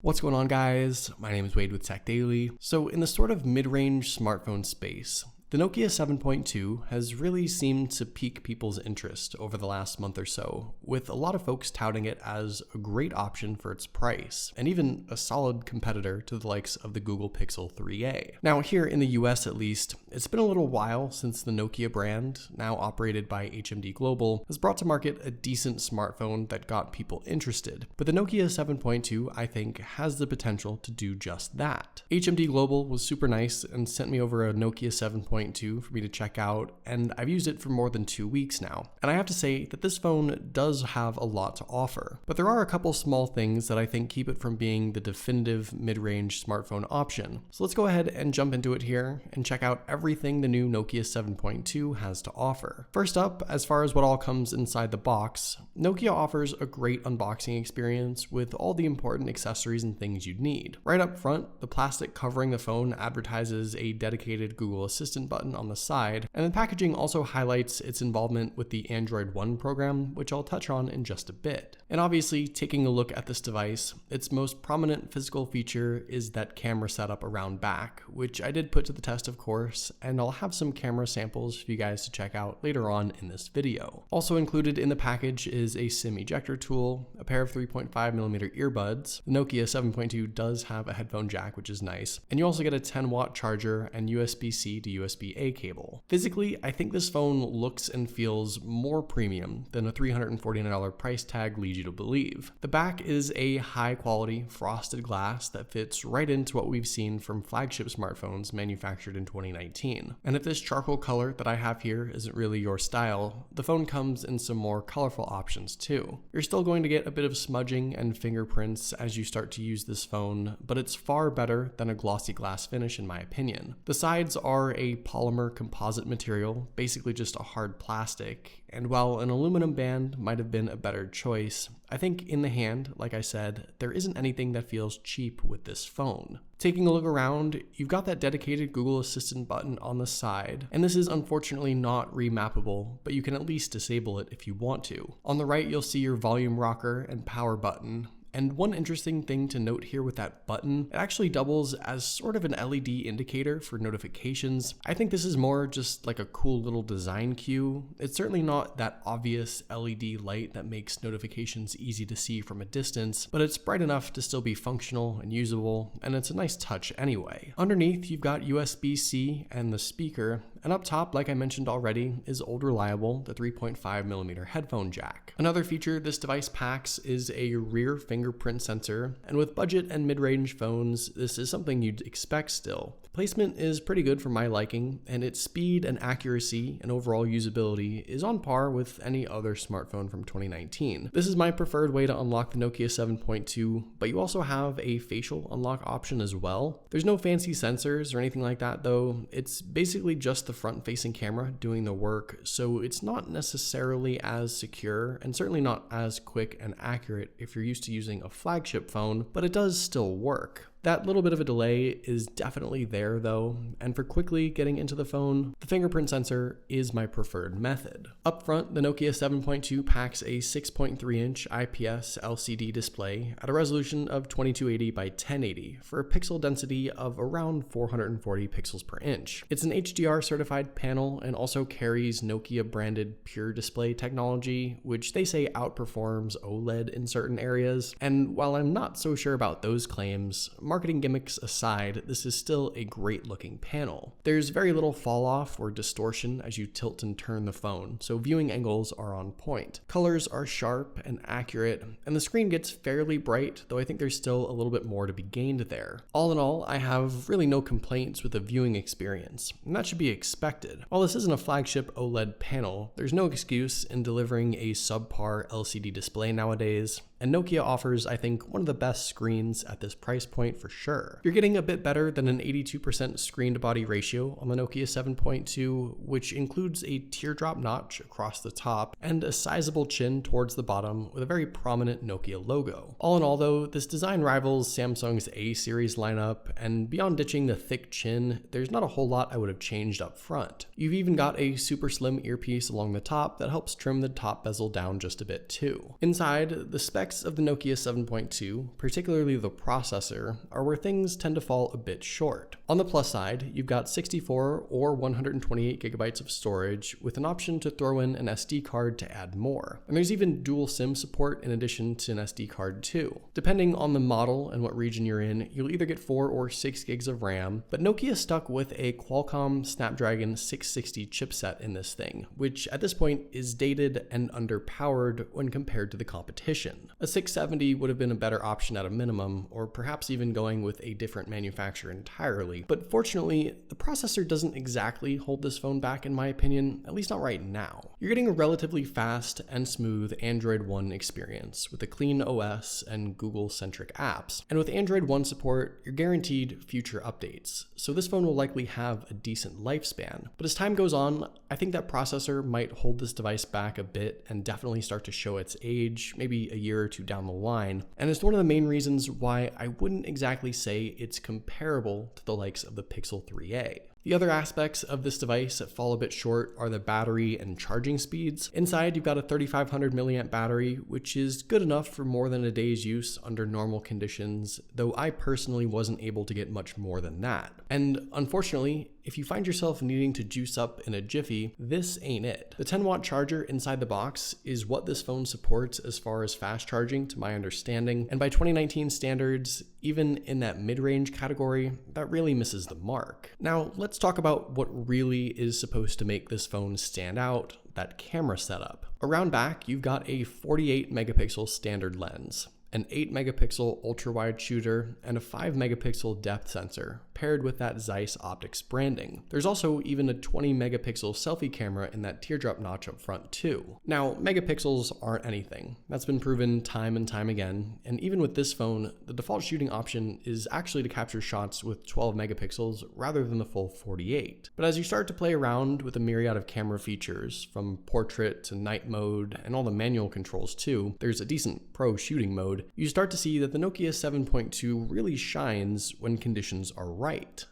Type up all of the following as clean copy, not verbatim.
What's going on, guys? My name is Wade with TechDaily. So in the sort of mid-range smartphone space, the Nokia 7.2 has really seemed to pique people's interest over the last month or so, with a lot of folks touting it as a great option for its price, and even a solid competitor to the likes of the Google Pixel 3a. Now here in the US at least, it's been a little while since the Nokia brand, now operated by HMD Global, has brought to market a decent smartphone that got people interested. But the Nokia 7.2, I think, has the potential to do just that. HMD Global was super nice and sent me over a Nokia 7.2 for me to check out, and I've used it for more than 2 weeks now. And I have to say that this phone does have a lot to offer, but there are a couple small things that I think keep it from being the definitive mid-range smartphone option. So let's go ahead and jump into it here and check out everything the new Nokia 7.2 has to offer. First up, as far as what all comes inside the box, Nokia offers a great unboxing experience with all the important accessories and things you'd need. Right up front, the plastic covering the phone advertises a dedicated Google Assistant button on the side, and the packaging also highlights its involvement with the Android One program, which I'll touch on in just a bit. And obviously, taking a look at this device, its most prominent physical feature is that camera setup around back, which I did put to the test, of course, and I'll have some camera samples for you guys to check out later on in this video. Also included in the package is a SIM ejector tool, a pair of 3.5mm earbuds. The Nokia 7.2 does have a headphone jack, which is nice, and you also get a 10-watt charger and USB-C to USB-A cable. Physically, I think this phone looks and feels more premium than a $349 price tag leads you to believe. The back is a high-quality frosted glass that fits right into what we've seen from flagship smartphones manufactured in 2019. And if this charcoal color that I have here isn't really your style, the phone comes in some more colorful options too. You're still going to get a bit of smudging and fingerprints as you start to use this phone, but it's far better than a glossy glass finish in my opinion. The sides are a polymer composite material, basically just a hard plastic, and while an aluminum band might have been a better choice, I think in the hand, like I said, there isn't anything that feels cheap with this phone. Taking a look around, you've got that dedicated Google Assistant button on the side, and this is unfortunately not remappable, but you can at least disable it if you want to. On the right, you'll see your volume rocker and power button. And one interesting thing to note here with that button, it actually doubles as sort of an LED indicator for notifications. I think this is more just like a cool little design cue. It's certainly not that obvious LED light that makes notifications easy to see from a distance, but it's bright enough to still be functional and usable, and it's a nice touch anyway. Underneath, you've got USB-C and the speaker, and up top, like I mentioned already, is old reliable, the 3.5mm headphone jack. Another feature this device packs is a rear fingerprint sensor, and with budget and mid-range phones, this is something you'd expect still. Placement is pretty good for my liking, and its speed and accuracy and overall usability is on par with any other smartphone from 2019. This is my preferred way to unlock the Nokia 7.2, but you also have a facial unlock option as well. There's no fancy sensors or anything like that though. It's basically just the front-facing camera doing the work, so it's not necessarily as secure and certainly not as quick and accurate if you're used to using a flagship phone, but it does still work. That little bit of a delay is definitely there though, and for quickly getting into the phone, the fingerprint sensor is my preferred method. Up front, the Nokia 7.2 packs a 6.3-inch IPS LCD display at a resolution of 2280 by 1080 for a pixel density of around 440 pixels per inch. It's an HDR certified panel and also carries Nokia branded Pure Display technology, which they say outperforms OLED in certain areas. And while I'm not so sure about those claims, marketing gimmicks aside, this is still a great looking panel. There's very little fall off or distortion as you tilt and turn the phone, so viewing angles are on point. Colors are sharp and accurate, and the screen gets fairly bright, though I think there's still a little bit more to be gained there. All in all, I have really no complaints with the viewing experience, and that should be expected. While this isn't a flagship OLED panel, there's no excuse in delivering a subpar LCD display nowadays, and Nokia offers, I think, one of the best screens at this price point for sure. You're getting a bit better than an 82% screen-to-body ratio on the Nokia 7.2, which includes a teardrop notch across the top and a sizable chin towards the bottom with a very prominent Nokia logo. All in all though, this design rivals Samsung's A series lineup, and beyond ditching the thick chin, there's not a whole lot I would have changed up front. You've even got a super slim earpiece along the top that helps trim the top bezel down just a bit too. Inside, the specs specs of the Nokia 7.2, particularly the processor, are where things tend to fall a bit short. On the plus side, you've got 64 or 128 gigabytes of storage with an option to throw in an SD card to add more. And there's even dual SIM support in addition to an SD card too. Depending on the model and what region you're in, you'll either get 4 or 6 gigs of RAM, but Nokia stuck with a Qualcomm Snapdragon 660 chipset in this thing, which at this point is dated and underpowered when compared to the competition. A 670 would have been a better option at a minimum, or perhaps even going with a different manufacturer entirely, but fortunately, the processor doesn't exactly hold this phone back in my opinion, at least not right now. You're getting a relatively fast and smooth Android One experience with a clean OS and Google-centric apps, and with Android One support, you're guaranteed future updates, so this phone will likely have a decent lifespan. But as time goes on, I think that processor might hold this device back a bit and definitely start to show its age, maybe a year or two down the line, and it's one of the main reasons why I wouldn't exactly say it's comparable to the likes of the Pixel 3a. The other aspects of this device that fall a bit short are the battery and charging speeds. Inside, you've got a 3500 milliamp battery, which is good enough for more than a day's use under normal conditions, though I personally wasn't able to get much more than that. And unfortunately, if you find yourself needing to juice up in a jiffy, this ain't it. The 10-watt charger inside the box is what this phone supports as far as fast charging to my understanding, and by 2019 standards, even in that mid-range category, that really misses the mark. Now, let's talk about what really is supposed to make this phone stand out, that camera setup. Around back, you've got a 48 megapixel standard lens, an 8 megapixel ultra-wide shooter, and a 5 megapixel depth sensor, paired with that Zeiss optics branding. There's also even a 20 megapixel selfie camera in that teardrop notch up front too. Now, megapixels aren't anything. That's been proven time and time again, and even with this phone, the default shooting option is actually to capture shots with 12 megapixels rather than the full 48. But as you start to play around with a myriad of camera features, from portrait to night mode, and all the manual controls too, there's a decent pro shooting mode, you start to see that the Nokia 7.2 really shines when conditions are right.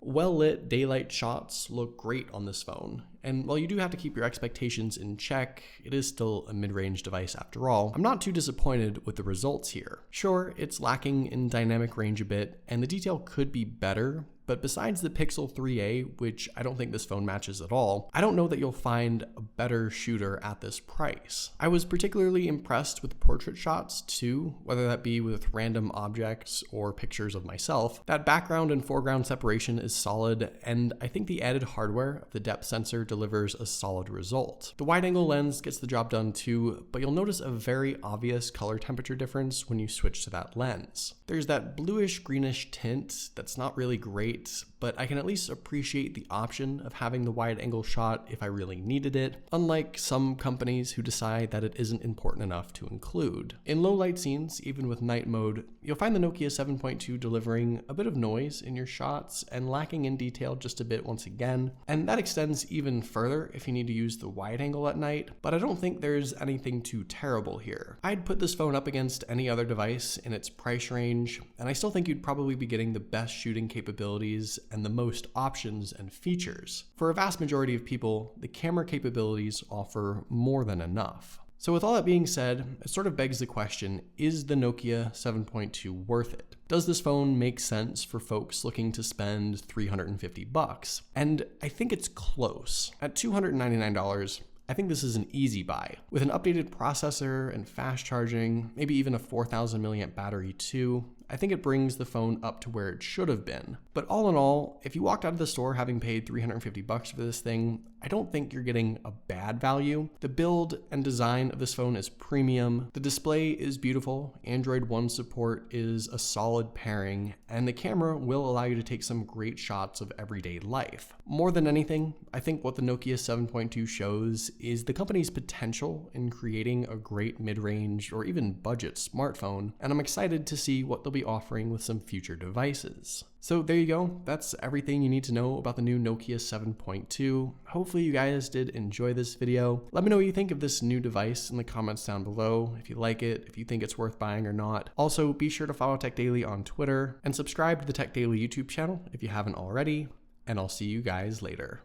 Well-lit daylight shots look great on this phone, and while you do have to keep your expectations in check, it is still a mid-range device after all. I'm not too disappointed with the results here. Sure, it's lacking in dynamic range a bit, and the detail could be better, but besides the Pixel 3a, which I don't think this phone matches at all, I don't know that you'll find a better shooter at this price. I was particularly impressed with portrait shots too, whether that be with random objects or pictures of myself. That background and foreground separation is solid, and I think the added hardware of the depth sensor delivers a solid result. The wide-angle lens gets the job done too, but you'll notice a very obvious color temperature difference when you switch to that lens. There's that bluish-greenish tint that's not really great, but I can at least appreciate the option of having the wide-angle shot if I really needed it, unlike some companies who decide that it isn't important enough to include. In low-light scenes, even with night mode, you'll find the Nokia 7.2 delivering a bit of noise in your shots and lacking in detail just a bit once again, and that extends even further if you need to use the wide-angle at night, but I don't think there's anything too terrible here. I'd put this phone up against any other device in its price range, and I still think you'd probably be getting the best shooting capabilities and the most options and features. For a vast majority of people, the camera capabilities offer more than enough. So with all that being said, it sort of begs the question, is the Nokia 7.2 worth it? Does this phone make sense for folks looking to spend $350? And I think it's close. At $299, I think this is an easy buy. With an updated processor and fast charging, maybe even a 4000 milliamp battery too, I think it brings the phone up to where it should have been. But all in all, if you walked out of the store having paid $350 for this thing, I don't think you're getting a bad value. The build and design of this phone is premium, the display is beautiful, Android One support is a solid pairing, and the camera will allow you to take some great shots of everyday life. More than anything, I think what the Nokia 7.2 shows is the company's potential in creating a great mid-range or even budget smartphone, and I'm excited to see what they'll be offering with some future devices. So there you go, that's everything you need to know about the new Nokia 7.2. Hopefully you guys did enjoy this video. Let me know what you think of this new device in the comments down below, if you like it, if you think it's worth buying or not. Also, be sure to follow TechDaily on Twitter and subscribe to the TechDaily YouTube channel if you haven't already, and I'll see you guys later.